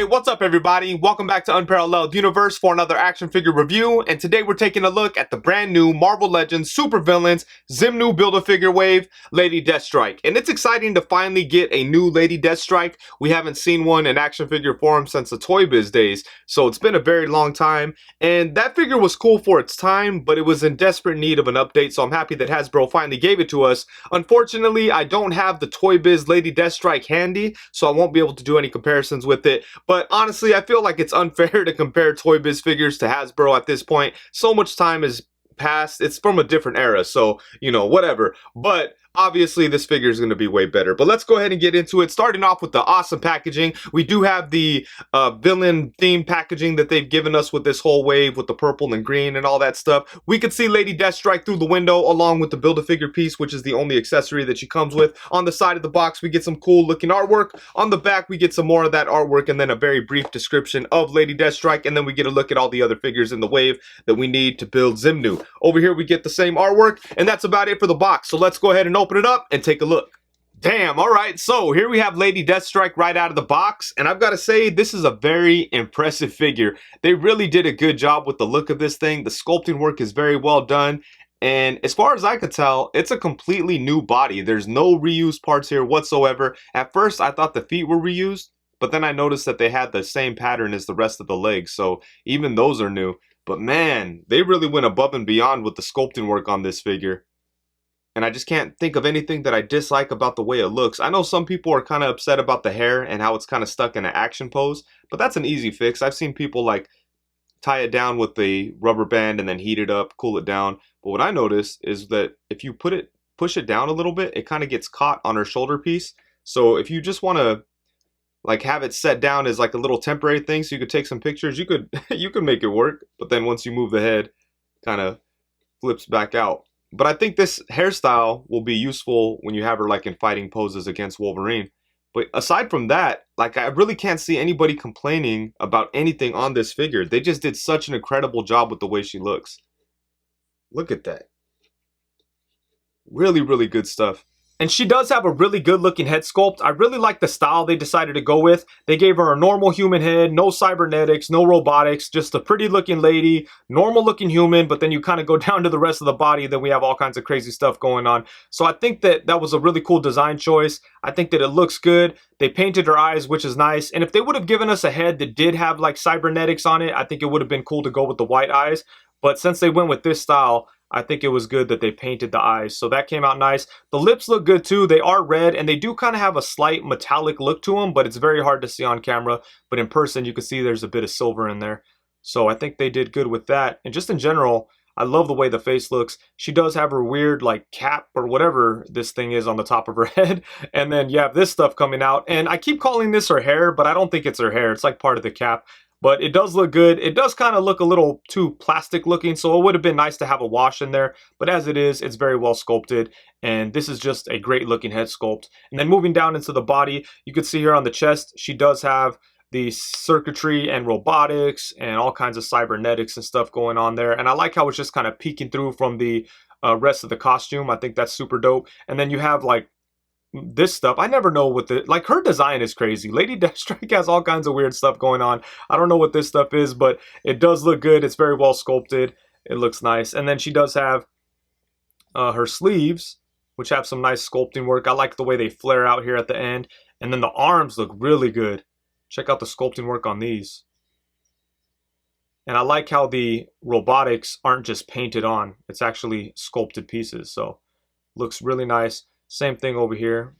Hey, what's up everybody? Welcome back to Unparalleled Universe for another action figure review, and today we're taking a look at the brand new Marvel Legends Supervillains Zimnu Build-A-Figure Wave Lady DeathStrike. And it's exciting to finally get a new Lady DeathStrike. We haven't seen one in action figure form since the Toy Biz days, so it's been a very long time. And that figure was cool for its time, but it was in desperate need of an update, so I'm happy that Hasbro finally gave it to us. Unfortunately, I don't have the Toy Biz Lady DeathStrike handy, so I won't be able to do any comparisons with it. But honestly, I feel like it's unfair to compare Toy Biz figures to Hasbro at this point. So much time has passed. It's from a different era, so, you know, whatever. But obviously, this figure is going to be way better. But let's go ahead and get into it. Starting off with the awesome packaging. We do have the villain themed packaging that they've given us with this whole wave with the purple and green and all that stuff. We could see Lady DeathStrike through the window along with the Build-A-Figure piece, which is the only accessory that she comes with. On the side of the box, we get some cool looking artwork. On the back, we get some more of that artwork and then a very brief description of Lady DeathStrike. And then we get a look at all the other figures in the wave that we need to build Zimnu. Over here, we get the same artwork, and that's about it for the box. So let's go ahead and open it up and take a look. Damn, alright, so here we have Lady DeathStrike right out of the box, and I've got to say, this is a very impressive figure. They really did a good job with the look of this thing. The sculpting work is very well done, and as far as I could tell, it's a completely new body. There's no reused parts here whatsoever. At first, I thought the feet were reused, but then I noticed that they had the same pattern as the rest of the legs, so even those are new. But man, they really went above and beyond with the sculpting work on this figure. And I just can't think of anything that I dislike about the way it looks. I know some people are kind of upset about the hair and how it's kind of stuck in an action pose, but that's an easy fix. I've seen people like tie it down with the rubber band and then heat it up, cool it down. But what I noticed is that if you push it down a little bit, it kind of gets caught on her shoulder piece. So if you just want to like have it set down as like a little temporary thing so you could take some pictures, you could you could make it work. But then once you move the head, kind of flips back out. But I think this hairstyle will be useful when you have her like in fighting poses against Wolverine. But aside from that, like I really can't see anybody complaining about anything on this figure. They just did such an incredible job with the way she looks. Look at that. Really, really good stuff. And she does have a really good looking head sculpt. I really like the style they decided to go with. They gave her a normal human head, no cybernetics, no robotics, just a pretty looking lady, normal looking human, but then you kind of go down to the rest of the body, then we have all kinds of crazy stuff going on. So I think that that was a really cool design choice. I think that it looks good. They painted her eyes, which is nice. And if they would have given us a head that did have like cybernetics on it, I think it would have been cool to go with the white eyes. But since they went with this style, I think it was good that they painted the eyes. So that came out nice. The lips look good too. They are red and they do kind of have a slight metallic look to them, but it's very hard to see on camera. But in person, you can see there's a bit of silver in there. So I think they did good with that. And just in general, I love the way the face looks. She does have her weird like cap or whatever this thing is on the top of her head. And then you have this stuff coming out. And I keep calling this her hair, but I don't think it's her hair. It's like part of the cap. But it does look good. It does kind of look a little too plastic looking, so it would have been nice to have a wash in there. But as it is, it's very well sculpted. And this is just a great looking head sculpt. And then moving down into the body, you can see here on the chest, she does have the circuitry and robotics and all kinds of cybernetics and stuff going on there. And I like how it's just kind of peeking through from the rest of the costume. I think that's super dope. And then you have like this stuff. I never know what the like her design is crazy. Lady DeathStrike has all kinds of weird stuff going on. I don't know what this stuff is, but it does look good. It's very well sculpted. It looks nice. And then she does have her sleeves, which have some nice sculpting work. I like the way they flare out here at the end. And then the arms look really good. Check out the sculpting work on these. And I like how the robotics aren't just painted on. It's actually sculpted pieces. So looks really nice. Same thing over here.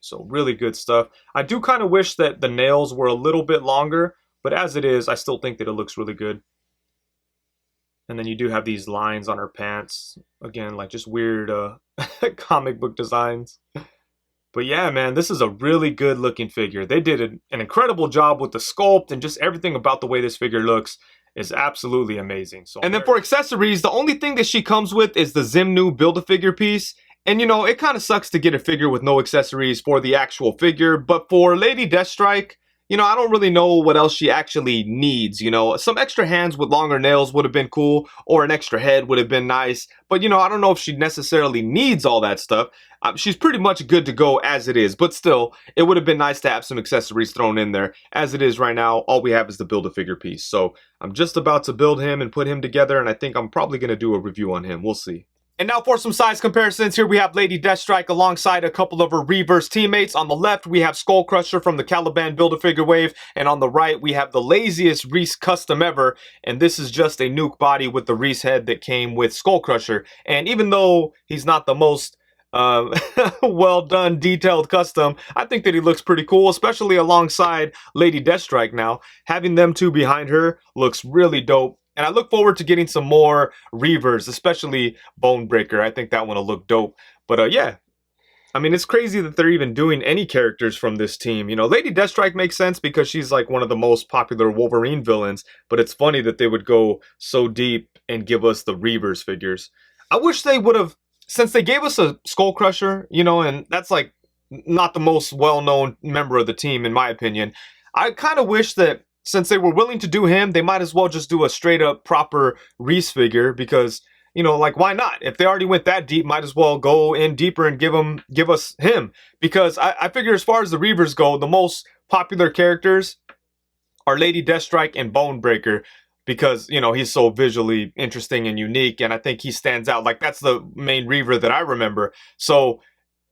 So really good stuff. I do kind of wish that the nails were a little bit longer, but as it is, I still think that it looks really good. And then you do have these lines on her pants. Again, like just weird comic book designs. But yeah, man, this is a really good looking figure. They did an incredible job with the sculpt and just everything about the way this figure looks is absolutely amazing. So, and then for accessories, the only thing that she comes with is the Zimnu Build-A-Figure piece. And you know, it kind of sucks to get a figure with no accessories for the actual figure, but for Lady DeathStrike, you know, I don't really know what else she actually needs, you know. Some extra hands with longer nails would have been cool, or an extra head would have been nice. But, you know, I don't know if she necessarily needs all that stuff. She's pretty much good to go as it is, but still, it would have been nice to have some accessories thrown in there. As it is right now, all we have is the Build-A-Figure piece. So I'm just about to build him and put him together, and I think I'm probably going to do a review on him. We'll see. And now for some size comparisons, here we have Lady DeathStrike alongside a couple of her Reverse teammates. On the left, we have Skull Crusher from the Caliban Build-A-Figure wave, and on the right, we have the laziest Reese custom ever, and this is just a nuke body with the Reese head that came with Skull Crusher. And even though he's not the most well done detailed custom, I think that he looks pretty cool, especially alongside Lady DeathStrike. Now having them two behind her looks really dope, and I look forward to getting some more Reavers, especially Bonebreaker. I think that one will look dope. But yeah, I mean, it's crazy that they're even doing any characters from this team. You know, Lady DeathStrike makes sense because she's like one of the most popular Wolverine villains, but it's funny that they would go so deep and give us the Reavers figures. I wish they would have, since they gave us a Skull Crusher, you know, and that's like not the most well-known member of the team, in my opinion. I kind of wish that since they were willing to do him, they might as well just do a straight-up proper Reese figure because, you know, like, why not? If they already went that deep, might as well go in deeper and give us him. Because I figure as far as the Reavers go, the most popular characters are Lady DeathStrike and Bonebreaker, because, you know, he's so visually interesting and unique, and I think he stands out. Like, that's the main Reaver that I remember. So,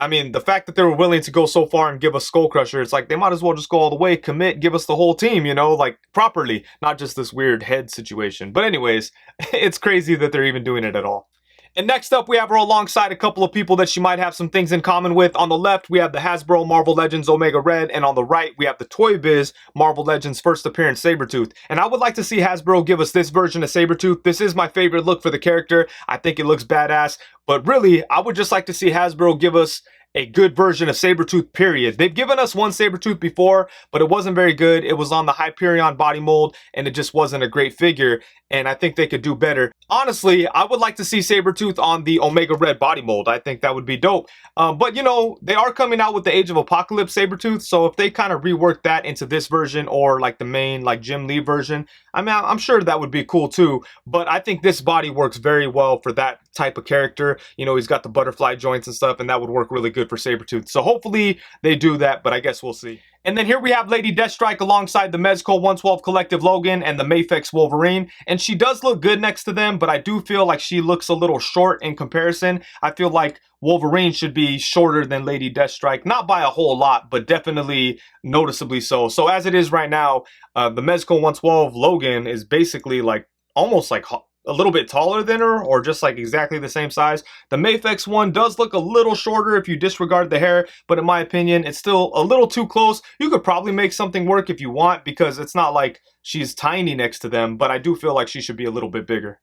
I mean, the fact that they were willing to go so far and give us Skull Crusher, it's like they might as well just go all the way, commit, give us the whole team, you know, like properly, not just this weird head situation. But anyways, it's crazy that they're even doing it at all. And next up, we have her alongside a couple of people that she might have some things in common with. On the left, we have the Hasbro Marvel Legends Omega Red, and on the right, we have the Toy Biz Marvel Legends first appearance Sabretooth. And I would like to see Hasbro give us this version of Sabretooth. This is my favorite look for the character. I think it looks badass, but really, I would just like to see Hasbro give us a good version of Sabretooth, period. They've given us one Sabretooth before, but it wasn't very good. It was on the Hyperion body mold, and it just wasn't a great figure, and I think they could do better. Honestly, I would like to see Sabretooth on the Omega Red body mold. I think that would be dope. But, you know, they are coming out with the Age of Apocalypse Sabretooth, so if they kind of rework that into this version or, like, the main, like, Jim Lee version, I mean, I'm sure that would be cool, too. But I think this body works very well for that type of character. You know, he's got the butterfly joints and stuff, and that would work really good for Sabretooth. So hopefully they do that, but I guess we'll see. And then here we have Lady DeathStrike alongside the Mezco 112 Collective Logan and the Mafex Wolverine. And she does look good next to them, but I do feel like she looks a little short in comparison. I feel like Wolverine should be shorter than Lady DeathStrike. Not by a whole lot, but definitely noticeably so. So as it is right now, the Mezco 112 Logan is basically like almost like a little bit taller than her, or just like exactly the same size. The Mafex one does look a little shorter if you disregard the hair, but in my opinion, it's still a little too close. You could probably make something work if you want, because it's not like she's tiny next to them, but I do feel like she should be a little bit bigger.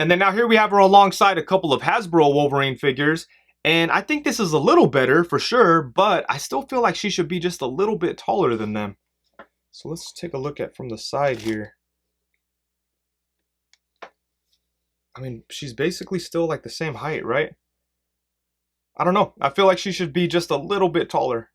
And then now here we have her alongside a couple of Hasbro Wolverine figures, and I think this is a little better for sure, but I still feel like she should be just a little bit taller than them. So let's take a look at from the side here. I mean, she's basically still like the same height, right? I don't know. I feel like she should be just a little bit taller.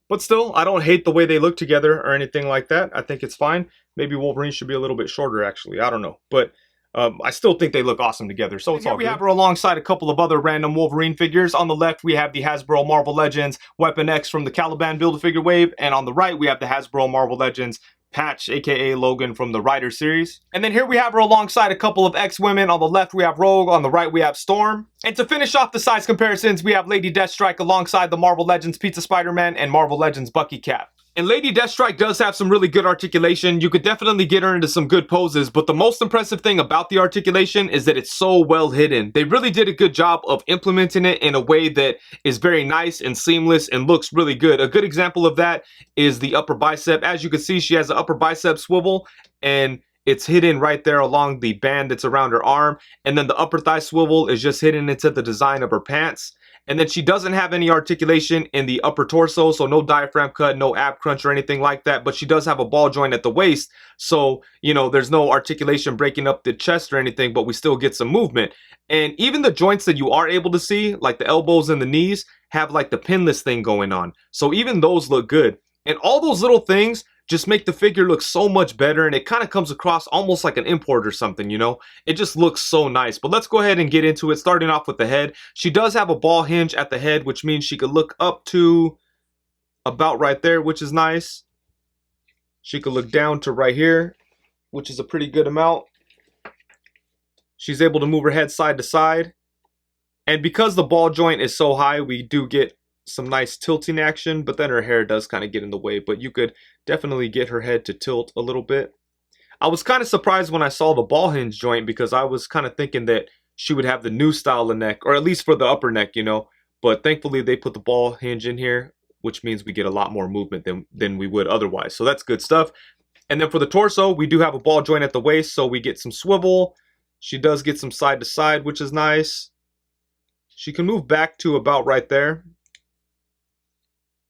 But still, I don't hate the way they look together or anything like that. I think it's fine. Maybe Wolverine should be a little bit shorter, actually. I don't know. But I still think they look awesome together, so it's all good. We have her alongside a couple of other random Wolverine figures. On the left, we have the Hasbro Marvel Legends Weapon X from the Caliban Build-A-Figure wave, and on the right, we have the Hasbro Marvel Legends Patch, aka Logan from the Rider series. And then here we have her alongside a couple of X-Women. On the left, we have Rogue. On the right, we have Storm. And to finish off the size comparisons, we have Lady DeathStrike alongside the Marvel Legends Pizza Spider-Man and Marvel Legends Bucky Cap. And Lady DeathStrike does have some really good articulation. You could definitely get her into some good poses, but the most impressive thing about the articulation is that it's so well hidden. They really did a good job of implementing it in a way that is very nice and seamless and looks really good. A good example of that is the upper bicep. As you can see, she has an upper bicep swivel, and it's hidden right there along the band that's around her arm. And then the upper thigh swivel is just hidden into the design of her pants. And then she doesn't have any articulation in the upper torso, so no diaphragm cut, no ab crunch or anything like that. But she does have a ball joint at the waist, so, you know, there's no articulation breaking up the chest or anything, but we still get some movement. And even the joints that you are able to see, like the elbows and the knees, have like the pinless thing going on. So even those look good. And all those little things just make the figure look so much better, and it kind of comes across almost like an import or something, you know? It just looks so nice. But let's go ahead and get into it, starting off with the head. She does have a ball hinge at the head, which means she could look up to about right there, which is nice. She could look down to right here, which is a pretty good amount. She's able to move her head side to side. And because the ball joint is so high, we do get some nice tilting action, but then her hair does kind of get in the way, but you could definitely get her head to tilt a little bit. I was kind of surprised when I saw the ball hinge joint, because I was kind of thinking that she would have the new style of neck, or at least for the upper neck, you know, but thankfully they put the ball hinge in here, which means we get a lot more movement than we would otherwise, so that's good stuff. And then for the torso, we do have a ball joint at the waist, so we get some swivel. She does get some side to side, which is nice. She can move back to about right there.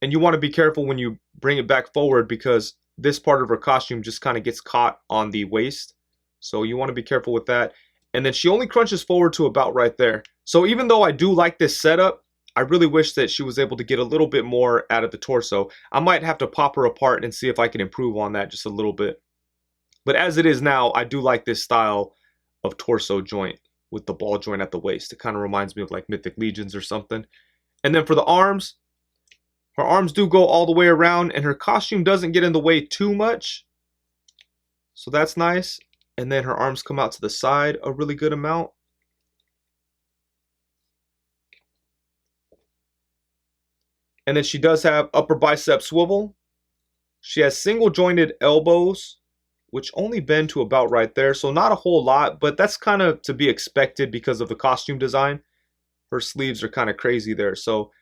And you want to be careful when you bring it back forward, because this part of her costume just kind of gets caught on the waist. So you want to be careful with that. And then she only crunches forward to about right there. So even though I do like this setup, I really wish that she was able to get a little bit more out of the torso. I might have to pop her apart and see if I can improve on that just a little bit. But as it is now, I do like this style of torso joint with the ball joint at the waist. It kind of reminds me of like Mythic Legions or something. And then for the arms, her arms do go all the way around, and her costume doesn't get in the way too much. So that's nice. And then her arms come out to the side a really good amount. And then she does have upper bicep swivel. She has single jointed elbows, which only bend to about right there. So not a whole lot, but that's kind of to be expected because of the costume design. Her sleeves are kind of crazy there. So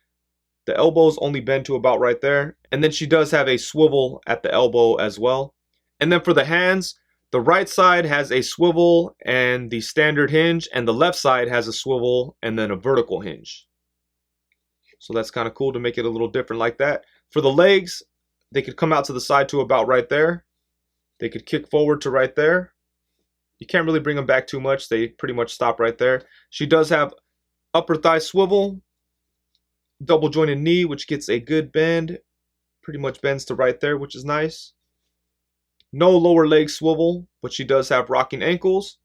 the elbows only bend to about right there. And then she does have a swivel at the elbow as well. And then for the hands, the right side has a swivel and the standard hinge, and the left side has a swivel and then a vertical hinge. So that's kind of cool to make it a little different like that. For the legs, they could come out to the side to about right there. They could kick forward to right there. You can't really bring them back too much. They pretty much stop right there. She does have upper thigh swivel, double jointed knee, which gets a good bend. Pretty much bends to right there, which is nice. No lower leg swivel, but she does have rocking ankles.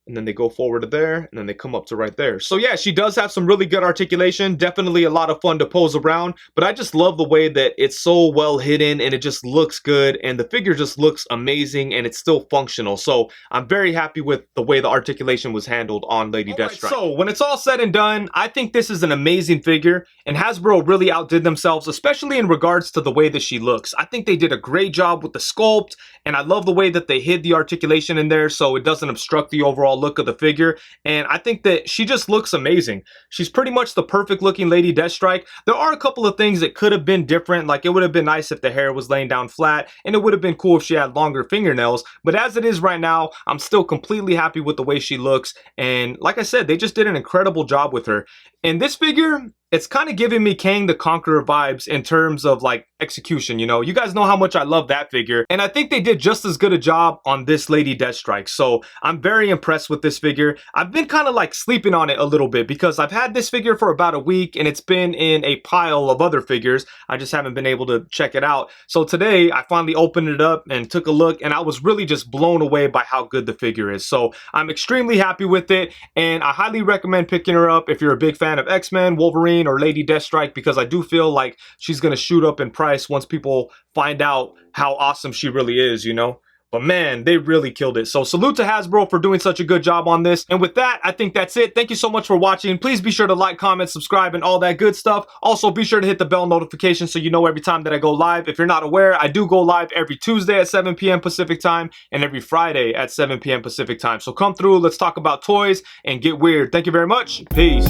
And then they go forward to there, and then they come up to right there. So yeah, she does have some really good articulation. Definitely a lot of fun to pose around. But I just love the way that it's so well hidden, and it just looks good. And the figure just looks amazing, and it's still functional. So I'm very happy with the way the articulation was handled on Lady DeathStrike. So when it's all said and done, I think this is an amazing figure. And Hasbro really outdid themselves, especially in regards to the way that she looks. I think they did a great job with the sculpt. And I love the way that they hid the articulation in there so it doesn't obstruct the overall look of the figure. And I think that she just looks amazing. She's pretty much the perfect looking Lady DeathStrike. There are a couple of things that could have been different. Like it would have been nice if the hair was laying down flat, and it would have been cool if she had longer fingernails. But as it is right now, I'm still completely happy with the way she looks. And like I said, they just did an incredible job with her. And this figure, it's kind of giving me Kang the Conqueror vibes in terms of like execution, you know. You guys know how much I love that figure, and I think they did just as good a job on this Lady DeathStrike. So I'm very impressed with this figure. I've been kind of like sleeping on it a little bit because I've had this figure for about a week, and it's been in a pile of other figures. I just haven't been able to check it out. So today I finally opened it up and took a look, and I was really just blown away by how good the figure is. So I'm extremely happy with it, and I highly recommend picking her up if you're a big fan of X-Men, Wolverine, or Lady DeathStrike, because I do feel like she's gonna shoot up in price once people find out how awesome she really is, you know. But man, they really killed it. So salute to Hasbro for doing such a good job on this. And with that, I think that's it. Thank you so much for watching. Please be sure to like, comment, subscribe, and all that good stuff. Also, be sure to hit the bell notification so you know every time that I go live. If you're not aware, I do go live every Tuesday at 7 p.m. Pacific time and every Friday at 7 p.m. Pacific time. So come through, let's talk about toys and get weird. Thank you very much. Peace.